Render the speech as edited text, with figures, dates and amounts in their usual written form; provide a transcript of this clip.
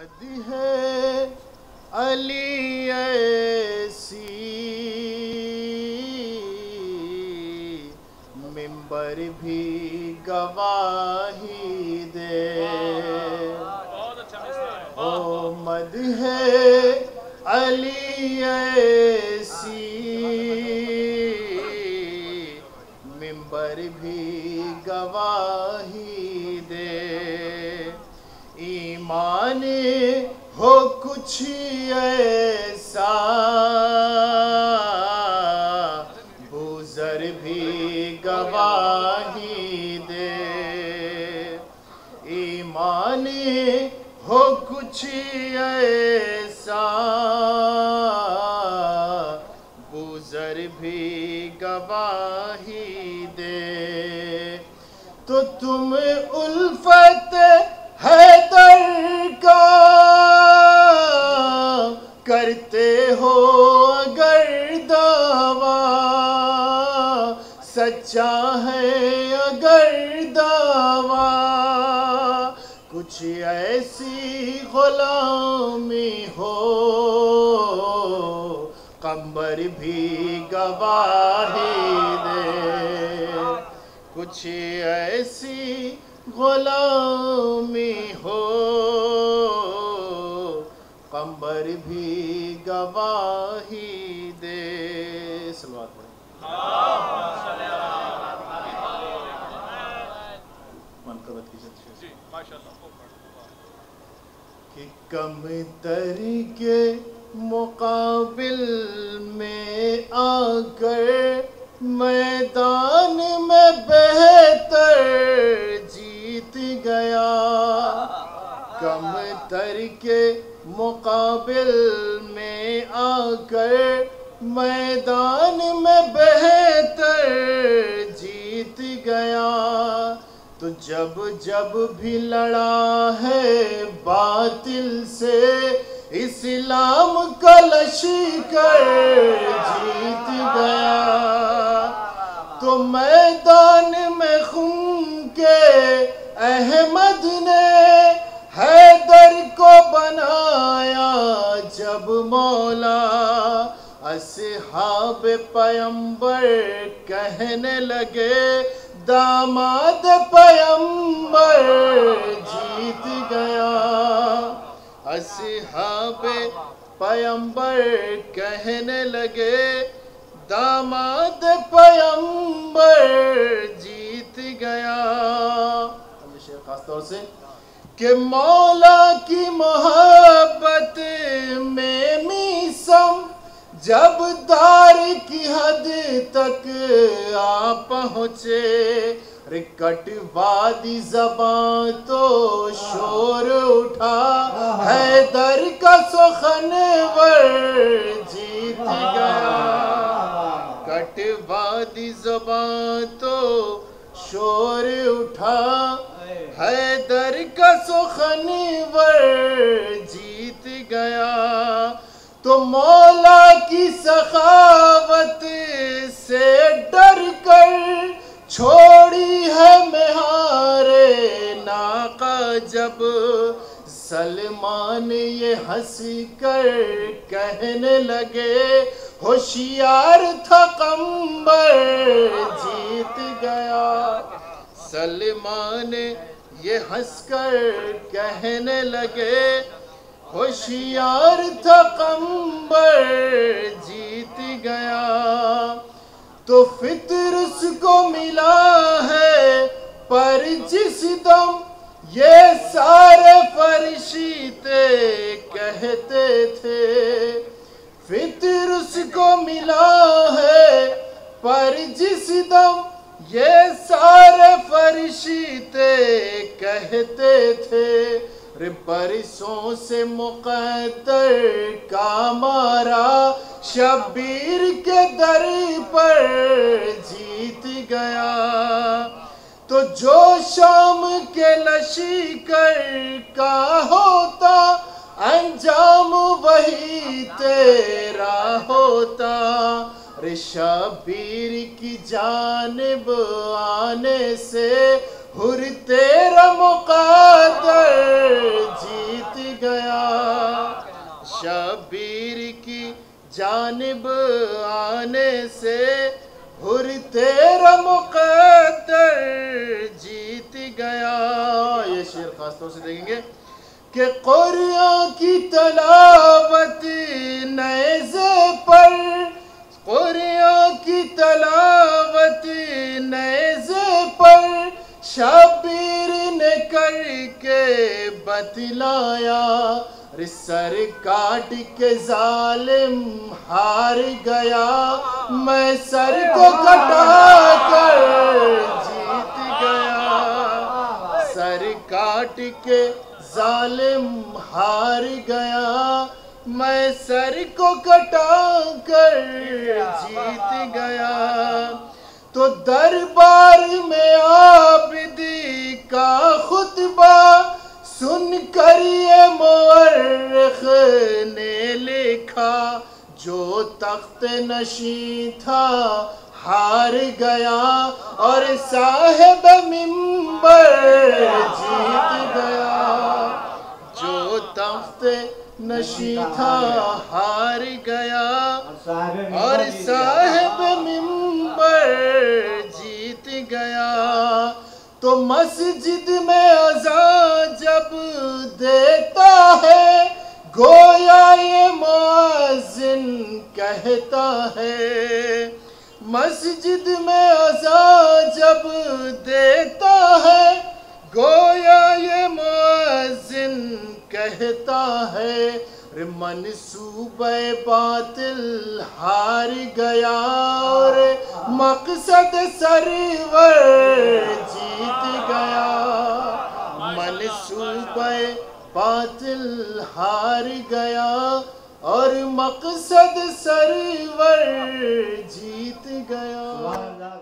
مد ہے علی ایسی ممبر بھی گواہی دے او مد ہے علی ایسی ممبر بھی گواہی دے ایمان ہو کچھ ایسا بوذر بھی گواہی دے ایمان ہو کچھ ایسا بوذر بھی گواہی دے تو تم الفت حیدر کا کرتے ہو اگر دعویٰ سچا ہے اگر دعویٰ کچھ ایسی غلامی ہو قمر بھی گواہی دے کچھ ایسی غلامی ہو قمر بھی گواہی دے صلوات پڑھیں منقبت کی جلد کہ کم تر کے مقابل میں آ کر میدان میں بہتر جیت گیا کم تر کے مقابل میں آ کر میدان میں بہتر جیت گیا تو جب جب بھی لڑا ہے باطل سے اسلام کا لشکر جیت گیا تو میدان میں خون کے احمد نے حیدر کو بنایا جب مولا اصحاب پیمبر کہنے لگے داماد پیمبر جیت گیا اصحاب پیمبر کہنے لگے داماد پیمبر جیت گیا خاص طور سے کہ مولا کی محبت میں میسم جب دار کی حد تک آ پہنچے رکٹ وادی زبان تو شور اٹھا حیدر کا سخنور جیت گیا کٹ وادی زبان تو شور اٹھا حیدر کا سخنور جیت گیا تو مولا کی سخاوت سے ڈر کر چھوڑی ہے مہار ناقہ جب سلمان یہ ہنس کر کہنے لگے ہوشیار تھا قمبر جیت گیا سلمان یہ ہنس کر کہنے لگے ہوشیار تھا قمبر جیت گیا تو فطر اس کو ملا ہے پر جس دم یہ سارے فرشتے کہتے تھے فطر اس کو ملا ہے پر جس دم یہ سارے فرشتے کہتے تھے برسوں سے مقدر کا مارا شبیر کے در پر جیت گیا تو جو شام کے لشکر کا ہوتا انجام وہی تیرا ہوتا شبیر کی جانب آنے سے ہر تیرا مقدر جیت گیا شبیر کی جانب آنے سے حر تیرا مقدر جیت گیا. یہ شعر خاص طور سے دیکھیں گے کہ قرآن کی تلاوت نیزے پر، قرآن کی تلاوت نیزے پر شبیر نے کر کے بتلایا. سر کاٹ کے ظالم ہار گیا، میں سر کو کٹا کر جیت گیا. سر کاٹ کے ظالم ہار گیا، میں سر کو کٹا کر جیت گیا. تو دربار میں عابدی کا خطبہ سن کر یہ مورخ نے لکھا، جو تخت نشین تھا ہار گیا اور صاحب منبر جیت گیا. جو تخت نشین تھا ہار گیا اور صاحب منبر جیت گیا. تو مسجد میں اذان جب دیتا ہے گویا یہ مؤذن کہتا ہے. مسجد میں اذان جب دیتا ہے گویا یہ مؤذن کہتا ہے. منصوبہ باطل ہار گیا اور مقصد سرور جیت گیا. منصوبہ باطل ہار گیا اور مقصد سرور جیت گیا.